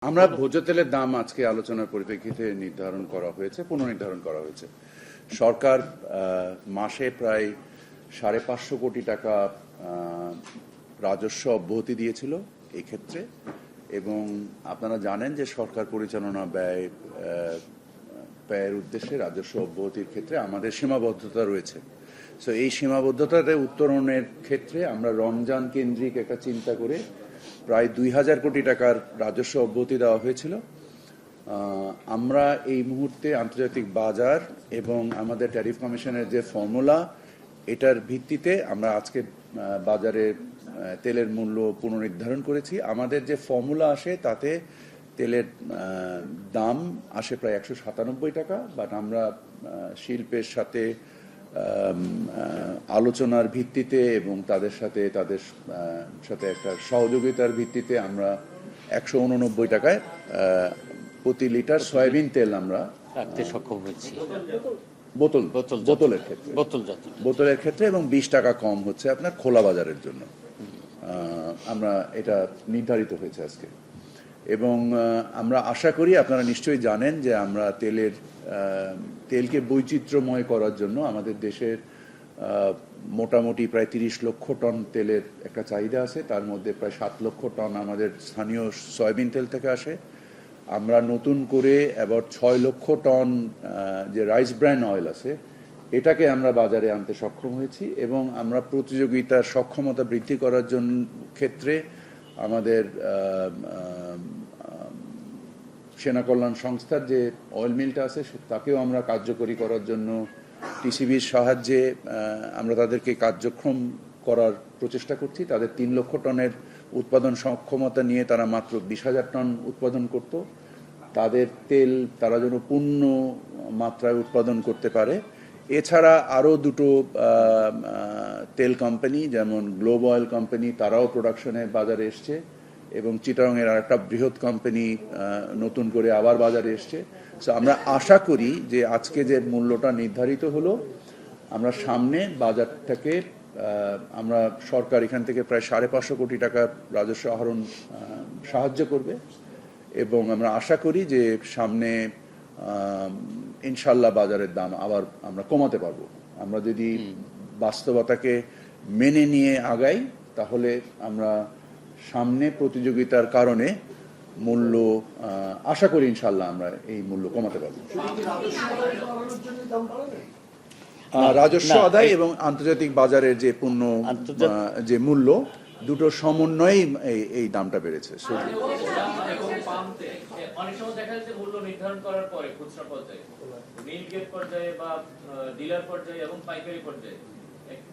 আমরা ভোজ্য তেলের দাম আজকে আলোচনার পরিপ্রেক্ষিতে পুনর্নির্ধারণ করা হয়েছে। সরকার মাসে প্রায় 550 কোটি টাকা রাজস্ব অব্যাহতি দিয়েছিল এই ক্ষেত্রে, এবং আপনারা জানেন যে সরকার পরিচালনা ব্যয়ের উদ্দেশ্যে রাজস্ব অব্যাহতির ক্ষেত্রে আমাদের সীমাবদ্ধতা রয়েছে। সো এই সীমাবদ্ধতাতে উত্তরণের ক্ষেত্রে আমরা রমজান কেন্দ্রিক একটা চিন্তা করে প্রায় 2000 কোটি টাকার রাজস্ব অব্যাহতি দেওয়া হয়েছিল। আমরা এই মুহূর্তে আন্তর্জাতিক বাজার এবং আমাদের ট্যারিফ কমিশনের যে ফর্মুলা, এটার ভিত্তিতে আমরা আজকে বাজারে তেলের মূল্য পুনর্নির্ধারণ করেছি। আমাদের যে ফর্মুলা আসে তাতে তেলের দাম আসে প্রায় 197 টাকা, বাট আমরা শিল্পের সাথে আলোচনার ভিত্তিতে এবং তাদের সাথে একটা সহযোগিতার ভিত্তিতে আমরা 189 টাকায় প্রতি লিটার সয়াবিন তেল আমরা রাখতে সক্ষম হয়েছি। বোতলের ক্ষেত্রে এবং 20 টাকা কম হচ্ছে আপনার খোলা বাজারের জন্য। আমরা এটা নির্ধারিত হয়েছে আজকে, এবং আমরা আশা করি আপনারা নিশ্চয়ই জানেন যে আমরা তেলকে বৈচিত্র্যময় করার জন্য আমাদের দেশের মোটামুটি প্রায় 30 লক্ষ টন তেলের একটা চাহিদা আছে। তার মধ্যে প্রায় 7 লক্ষ টন আমাদের স্থানীয় সয়াবিন তেল থেকে আসে। আমরা নতুন করে অ্যাবাউট 6 লক্ষ টন যে রাইস ব্র্যান অয়েল আছে, এটাকে আমরা বাজারে আনতে সক্ষম হয়েছি, এবং আমরা প্রতিযোগিতার সক্ষমতা বৃদ্ধি করার জন্য ক্ষেত্রে আমাদের সেনা কল্যাণ সংস্থার যে অয়েল মিলটা আছে তাকেও আমরা কার্যকরী করার জন্য টিসিবির সাহায্যে আমরা তাদেরকে কার্যক্ষম করার প্রচেষ্টা করছি। তাদের 3 লক্ষ টনের উৎপাদন সক্ষমতা নিয়ে তারা মাত্র 20,000 টন উৎপাদন করত। তাদের তেল তারা যেন পূর্ণ মাত্রায় উৎপাদন করতে পারে। এছাড়া আরও দুটো তেল কোম্পানি যেমন গ্লোব অয়েল কোম্পানি, তারাও প্রোডাকশনের বাজারে এসছে, এবং চিটাগংয়ের আর একটা বৃহৎ কোম্পানি নতুন করে আবার বাজারে এসছে। সো আমরা আশা করি যে আজকে যে মূল্যটা নির্ধারিত হলো, আমরা সামনে বাজারটাকে আমরা সরকার এখান থেকে প্রায় 550 কোটি টাকার রাজস্ব আহরণ সাহায্য করবে, এবং আমরা আশা করি যে সামনে ইনশাল্লাহ বাজারের দাম আবার আমরা কমাতে পারবো। আমরা যদি বাস্তবতাকে মেনে নিয়ে আগাই, তাহলে আমরা সামনে প্রতিযোগিতার কারণে মূল্য আশা করি ইনশাল্লাহ আমরা এই মূল্য কমাতে পারবো। রাজস্ব আদায় এবং আন্তর্জাতিক বাজারের যে যে মূল্য, দুটো সমন্বয়েই এই দামটা বেড়েছে। অনেক সময় দেখা যাচ্ছে মূল্য নির্ধারণ করার পরে খুচরা পর্যায়ে, মিল গেট পর্যায়ে বা ডিলার পর্যায়ে এবং পাইকারি পর্যায়ে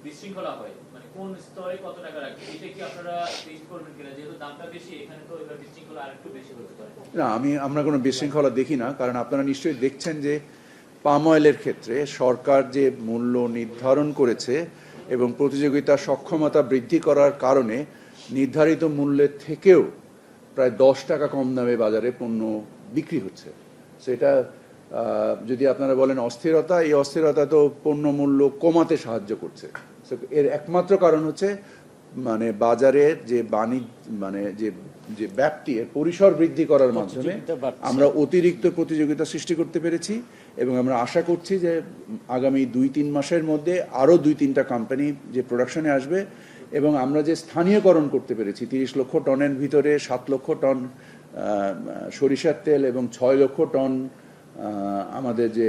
বিশৃঙ্খলা হয়, মানে কোন স্তরে কত টাকা রাখবে, এটা কি আপনারা চেঞ্জ করবেন কিনা? যেহেতু দামটা বেশি, এখানে তো এবার বিশৃঙ্খলা আরেকটু বেশি হতে পারে। না, আমরা কোনো বিশৃঙ্খলা দেখি না, কারণ আপনারা নিশ্চয়ই দেখছেন যে পাম অয়েলের ক্ষেত্রে সরকার যে মূল্য নির্ধারণ করেছে এবং প্রতিযোগিতার সক্ষমতা বৃদ্ধি করার কারণে নির্ধারিত মূল্যের থেকেও প্রায় 10 টাকা কম দামে বাজারে পণ্য বিক্রি হচ্ছে। সেটা যদি আপনারা বলেন অস্থিরতা, এই অস্থিরতা তো পণ্য মূল্য কমাতে সাহায্য করছে। এর একমাত্র কারণ হচ্ছে মানে বাজারের যে যে ব্যাপ্তি, এর পরিসর বৃদ্ধি করার মাধ্যমে আমরা অতিরিক্ত প্রতিযোগিতা সৃষ্টি করতে পেরেছি, এবং আমরা আশা করছি যে আগামী 2-3 মাসের মধ্যে আরও 2-3টা কোম্পানি যে প্রোডাকশনে আসবে, এবং আমরা যে স্থানীয়করণ করতে পেরেছি 30 লক্ষ টনের ভিতরে 7 লক্ষ টন সরিষার তেল এবং 6 লক্ষ টন আমাদের যে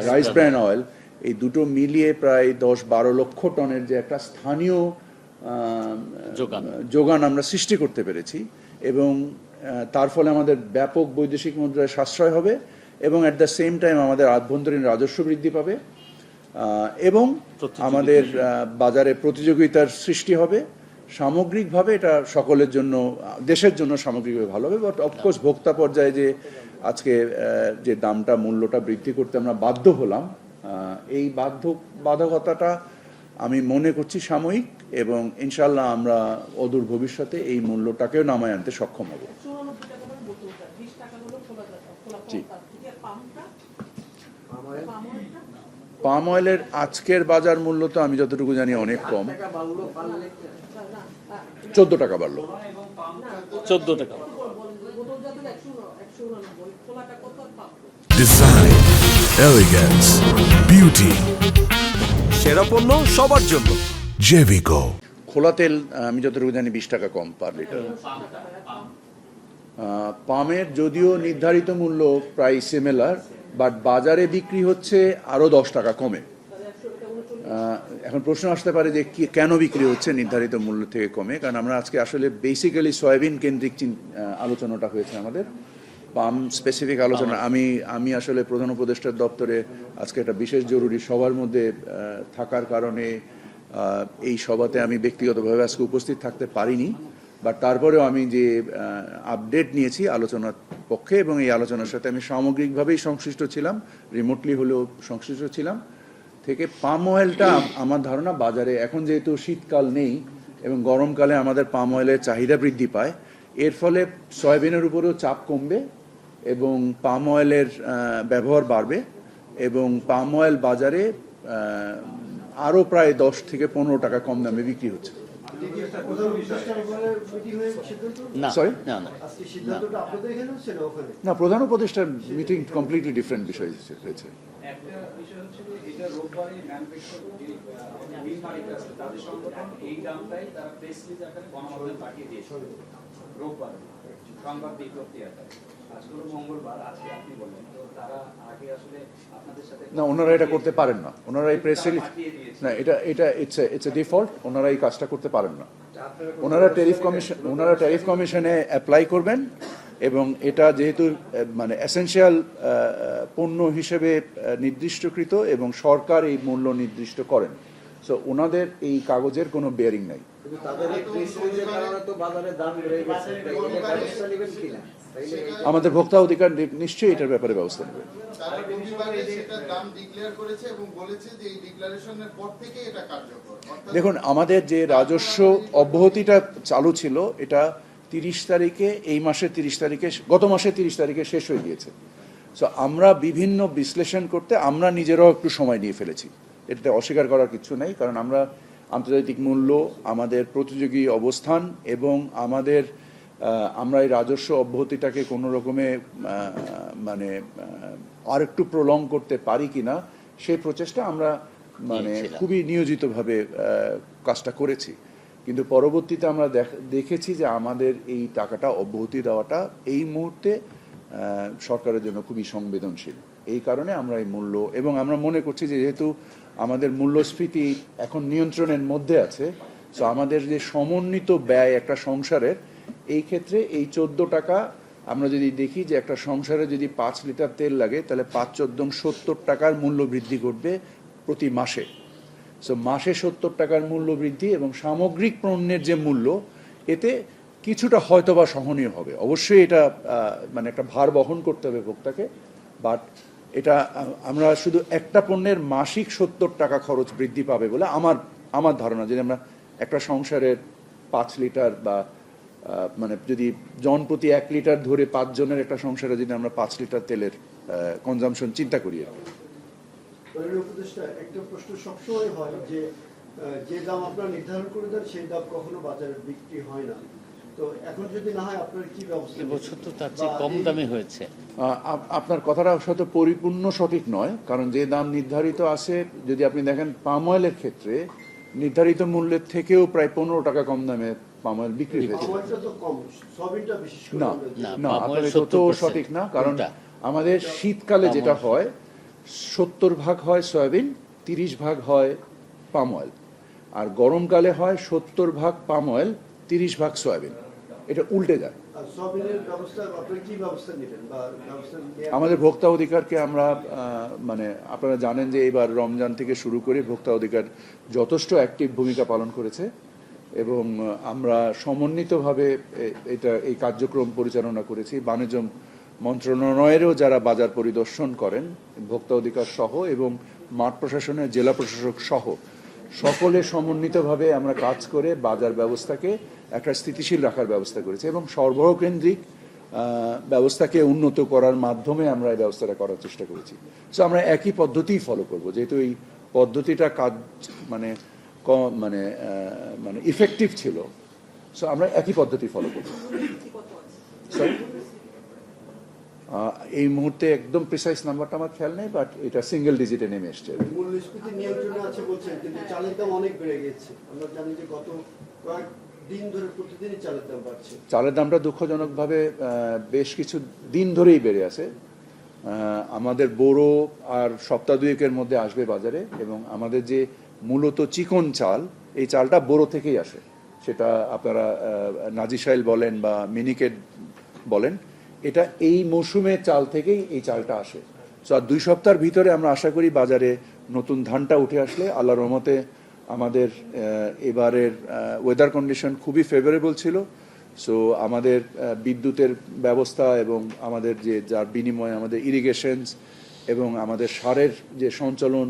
রাইস ব্র্যান অয়েল, এই দুটো মিলিয়ে প্রায় 10-12 লক্ষ টনের যে একটা স্থানীয় যোগান আমরা সৃষ্টি করতে পেরেছি, এবং তার ফলে আমাদের ব্যাপক বৈদেশিক মুদ্রায় সাশ্রয় হবে, এবং অ্যাট দ্য সেম টাইম আমাদের আভ্যন্তরীণ রাজস্ব বৃদ্ধি পাবে, এবং আমাদের বাজারে প্রতিযোগিতার সৃষ্টি হবে। সামগ্রিকভাবে এটা সকলের জন্য, দেশের জন্য সামগ্রিকভাবে ভালো হবে। বাট অফকোর্স ভোক্তা পর্যায়ে যে আজকে যে দামটা, মূল্যটা বৃদ্ধি করতে আমরা বাধ্য হলাম, এই বাধ্যকতাটা আমি মনে করছি সাময়িক, এবং ইনশাল্লাহ আমরা অদূর ভবিষ্যতে এই মূল্যটাকেও নামায় আনতে সক্ষম হব। পাম অয়েলের আজকের বাজার মূল্য তো আমি যতটুকু জানি অনেক কম, 14 টাকা বাড়লো। 14 টাকা। ডিজাইন, এলিগেন্স, বিউটি, সেরা পণ্য সবার জন্য। জেভিকো। খোলা তেল আমি যতটুকু জানি 20 টাকা কম পার লিটার। পামের যদিও নির্ধারিত মূল্য প্রায় সিমিলার, বাট বাজারে বিক্রি হচ্ছে আরও 10 টাকা কমে। এখন প্রশ্ন আসতে পারে যে কেন বিক্রি হচ্ছে নির্ধারিত মূল্য থেকে কমে, কারণ আমরা আজকে আসলে বেসিক্যালি সয়াবিন কেন্দ্রিক আলোচনাটা হয়েছে আমাদের। পাম স্পেসিফিক আলোচনা আমি আসলে প্রধান উপদেষ্টার দপ্তরে আজকে একটা বিশেষ জরুরি সবার মধ্যে থাকার কারণে এই সভাতে আমি ব্যক্তিগতভাবে আজকে উপস্থিত থাকতে পারিনি, বাট তারপরেও আমি যে আপডেট নিয়েছি আলোচনার পক্ষে, এবং এই আলোচনার সাথে আমি সামগ্রিকভাবেই সংশ্লিষ্ট ছিলাম, রিমোটলি হলেও সংশ্লিষ্ট ছিলাম থেকে পাম অয়েলটা আমার ধারণা বাজারে এখন যেহেতু শীতকাল নেই এবং গরমকালে আমাদের পাম অয়েলের চাহিদা বৃদ্ধি পায়, এর ফলে সয়াবিনের উপরেও চাপ কমবে এবং পাম অয়েলের ব্যবহার বাড়বে এবং পাম অয়েল বাজারে আরও প্রায় 10 থেকে 15 টাকা কম দামে বিক্রি হচ্ছে। সরি, না, প্রধান উপদেষ্টার মিটিং কমপ্লিটলি ডিফারেন্ট বিষয় হয়েছে। একটা বিষয় হচ্ছে যে এটা রোববারে ম্যানুফ্যাকচার মিল মালিক আছে তাদের সংগঠন এই দামটাই তারা প্রেস রিলিজ আকারে গণমাধ্যমে পাঠিয়ে দিয়েছে রোববার সংবাদ বিজ্ঞপ্তি আকারে। আজকে হলো মঙ্গলবার, আজকে আপনি বললেন তো তারা আগে আসলে আপনাদের সাথে না, ওনারা এটা করতে পারেন না, ওনারা এই প্রেস রিলিজ, না, এটা ইটস এ ডিফল্ট, ওনারা এই কাজটা করতে পারেন না। ওনারা ট্যারিফ কমিশনে অ্যাপ্লাই করবেন এবং এটা যেহেতু মানে এসেনশিয়াল পণ্য হিসেবে নির্দিষ্টকৃত এবং সরকার এই মূল্য নির্দিষ্ট করেন, সো ওনাদের এই কাগজের কোনো বেয়ারিং নাই। আমাদের ভোক্তা অধিকার নিশ্চয়ই এটার ব্যাপারে ব্যবস্থা নেবে। দেখুন, আমাদের যে রাজস্ব অব্যাহতিটা চালু ছিল এটা 30 তারিখে, এই মাসের 30 তারিখে, গত মাসের 30 তারিখে শেষ হয়ে গিয়েছে। সো আমরা বিভিন্ন বিশ্লেষণ করতে আমরা নিজেরাও একটু সময় নিয়ে ফেলেছি, এটাতে অস্বীকার করার কিছু নেই, কারণ আমরা আন্তর্জাতিক মূল্য, আমাদের প্রতিযোগী অবস্থান এবং আমরা এই রাজস্ব অব্যাহতিটাকে কোনো রকমে মানে আর একটু প্রলং করতে পারি কিনা সেই প্রচেষ্টা আমরা মানে খুবই নিয়োজিতভাবে কাজটা করেছি। কিন্তু পরবর্তীতে আমরা দেখেছি যে আমাদের এই টাকাটা অব্যাহতি দেওয়াটা এই মুহূর্তে সরকারের জন্য খুবই সংবেদনশীল। এই কারণে আমরা এই মূল্য, এবং আমরা মনে করছি যে যেহেতু আমাদের মূল্যস্ফীতি এখন নিয়ন্ত্রণের মধ্যে আছে, সো আমাদের যে সমন্বিত ব্যয় একটা সংসারের, এই ক্ষেত্রে এই 14 টাকা আমরা যদি দেখি যে একটা সংসারে যদি 5 লিটার তেল লাগে তাহলে 5×14 70 টাকার মূল্য বৃদ্ধি ঘটবে প্রতি মাসে। সো মাসে 70 টাকার মূল্য বৃদ্ধি এবং সামগ্রিক পণ্যের যে মূল্য, এতে কিছুটা হয়তোবা সহনীয় হবে। অবশ্যই এটা মানে একটা ভার বহন করতে হবে ভোক্তাকে, বাট এটা আমরা শুধু একটা পণ্যের মাসিক 70 টাকা খরচ বৃদ্ধি পাবে বলে আমার ধারণা। যদি আমরা একটা সংসারের 5 লিটার বা মানে যদি জনপ্রতি 1 লিটার ধরে 5 জনের একটা সংসারে যদি আমরা 5 লিটার তেলের কনজাম্পশন চিন্তা করি, একটা প্রশ্ন সবসময় হয় যে দাম আপনারা নির্ধারণ করে দেন সেই দাম কখনো বাজারে বিক্রি হয় না, তো এখন যদি না হয় আপনার কি ব্যবস্থা? এবছর তো তার চেয়ে কম দামে হয়েছে। আপনার কথাটা হয়তো পরিপূর্ণ সঠিক নয়, কারণ যে দাম নির্ধারিত আছে, যদি আপনি দেখেন পাম অয়েলের ক্ষেত্রে নির্ধারিত মূল্যের থেকেও প্রায় 15 টাকা কম দামে পাম অয়েল বিক্রি হয়েছে। না, আপনার তত সঠিক না, কারণ আমাদের শীতকালে যেটা হয় 70 ভাগ হয় সয়াবিন, 30 ভাগ হয় পাম অয়েল, আর গরমকালে হয় 70 ভাগ পাম অয়েল, 30 ভাগ সয়াবিন। এটা উল্টে যায়। আমাদের ভোক্তা অধিকারকে আমরা মানে আপনারা জানেন যে এবার রমজান থেকে শুরু করে ভোক্তা অধিকার যথেষ্ট অ্যাক্টিভ ভূমিকা পালন করেছে এবং আমরা সমন্বিতভাবে এই কার্যক্রম পরিচালনা করেছি। বাণিজ্য মন্ত্রণালয়েরও যারা বাজার পরিদর্শন করেন ভোক্তা অধিকার সহ এবং মাঠ প্রশাসনের জেলা প্রশাসক সহ সকলে সমন্বিতভাবে আমরা কাজ করে বাজার ব্যবস্থাকে একটা স্থিতিশীল রাখার ব্যবস্থা করেছি এবং সরবরাহ কেন্দ্রিক ব্যবস্থাকে উন্নত করার মাধ্যমে আমরা এই ব্যবস্থাটা করার চেষ্টা করেছি। সো আমরা একই পদ্ধতিই ফলো করব, যেহেতু এই পদ্ধতিটা কাজ মানে মানে মানে ইফেক্টিভ ছিল, সো আমরা একই পদ্ধতি ফলো করব। এই মুহূর্তে একদম প্রিসাইজ নাম্বারটা আমার খেয়াল নেই, বাট এটা সিঙ্গেল ডিজিটে নেমে এসছে। মূল্যস্ফীতি নিয়ন্ত্রণে আছে বলছেন, কিন্তু চালের দাম অনেক বেড়ে গেছে। আমরা জানি যে গত কয়েক দিন ধরে প্রতিদিনই চালের দাম বাড়ছে। চালের দামটা দুঃখজনকভাবে বেশ কিছু দিন ধরেই বেড়ে আছে। আমাদের বড় আর সপ্তাহ দুয়েকের মধ্যে আসবে বাজারে, এবং আমাদের যে মূলত চিকন চাল, এই চালটা বড় থেকেই আসে। সেটা আপনারা নাজিসাইল বলেন বা মিনিকেট বলেন, এটা এই মৌসুমের চাল থেকেই এই চালটা আসে। সো আর 2 সপ্তাহের ভিতরে আমরা আশা করি বাজারে নতুন ধানটা উঠে আসলে, আল্লাহর রহমতে আমাদের এবারের ওয়েদার কন্ডিশন খুবই ফেভারেবল ছিল। সো আমাদের বিদ্যুতের ব্যবস্থা এবং আমাদের যে যার বিনিময়ে আমাদের ইরিগেশনস এবং আমাদের সারের যে সঞ্চালন,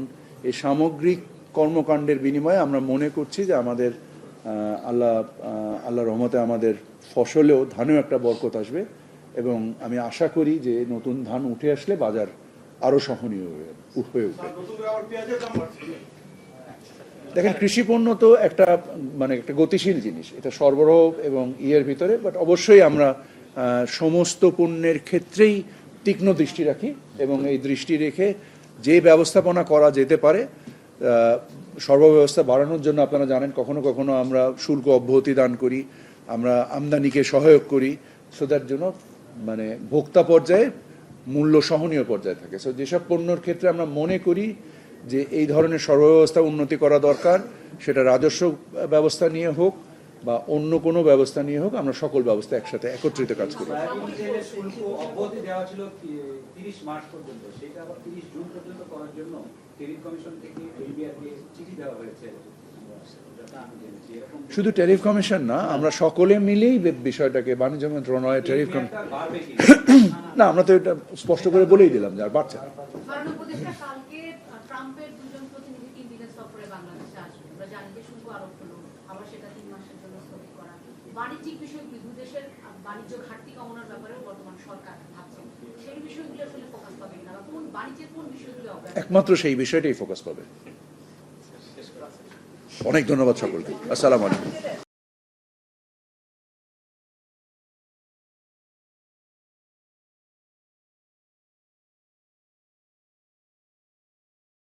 এই সামগ্রিক কর্মকাণ্ডের বিনিময়ে আমরা মনে করছি যে আমাদের আল্লাহ রহমতে আমাদের ফসলেও ধানেও একটা বরকত আসবে, এবং আমি আশা করি যে নতুন ধান উঠে আসলে বাজার আরও সহনীয় হয়ে উঠবে। দেখেন, কৃষি পণ্য তো একটা একটা গতিশীল জিনিস, এটা সরবরাহ এবং ইয়ের ভিতরে, বাট অবশ্যই আমরা সমস্ত পণ্যের ক্ষেত্রেই তীক্ষ্ণ দৃষ্টি রাখি, এবং এই দৃষ্টি রেখে যে ব্যবস্থাপনা করা যেতে পারে, সর্বব্যবস্থা বাড়ানোর জন্য আপনারা জানেন কখনো কখনো আমরা শুল্ক অব্যাহতি দান করি, আমরা আমদানিকে সহায়ক করি, সো তার জন্য ভোক্তা পর্যায়ে মূল্য সহনীয় পর্যায়ে থাকে। সো যেসব পণ্যর ক্ষেত্রে আমরা মনে করি যে এই ধরনের সর্বব্যবস্থা উন্নতি করা দরকার, সেটা রাজস্ব ব্যবস্থা নিয়ে হোক বা অন্য কোনো ব্যবস্থা নিয়ে হোক, আমরা সকল ব্যবস্থা একসাথে একত্রিত কাজ করি। সয়াবিন তেলের শুল্ক অব্যাহতি দেওয়া ছিল 30 মার্চ পর্যন্ত, সেটা আবার 30 জুন পর্যন্ত করার জন্য টেরিফ কমিশন থেকে ইন্ডিয়াকে চিঠি দেওয়া হয়েছে। শুধু টেরিফ কমিশন না, আমরা সকলে মিলেই বিষয়টাকে বাণিজ্য মন্ত্রণালয় টেরিফ কমিশন না, আমরা তো এটা স্পষ্ট করে বলেই দিলাম যে আর বাড়ছে না। ট্রাম্পের 2 জন প্রতিনিধি 3 দিনের সফরে বাংলাদেশে আসবে। আমরা জানি যে শুল্ক আরোপ হলো, আবার সেটা 3 মাসের জন্য স্থগিত করা। বাণিজ্যিক বিষয়গুলি, দুদেশের বাণিজ্য ঘাটতি কমানোর ব্যাপারেও বর্তমান সরকার ভাবছে। সেই বিষয়গুলো আসলে ফোকাস পাবে না, বা কোন বাণিজ্যের কোন বিষয়গুলো একমাত্র সেই বিষয়টাই ফোকাস পাবে। অনেক ধন্যবাদ সকলকে। আসসালামু আলাইকুম।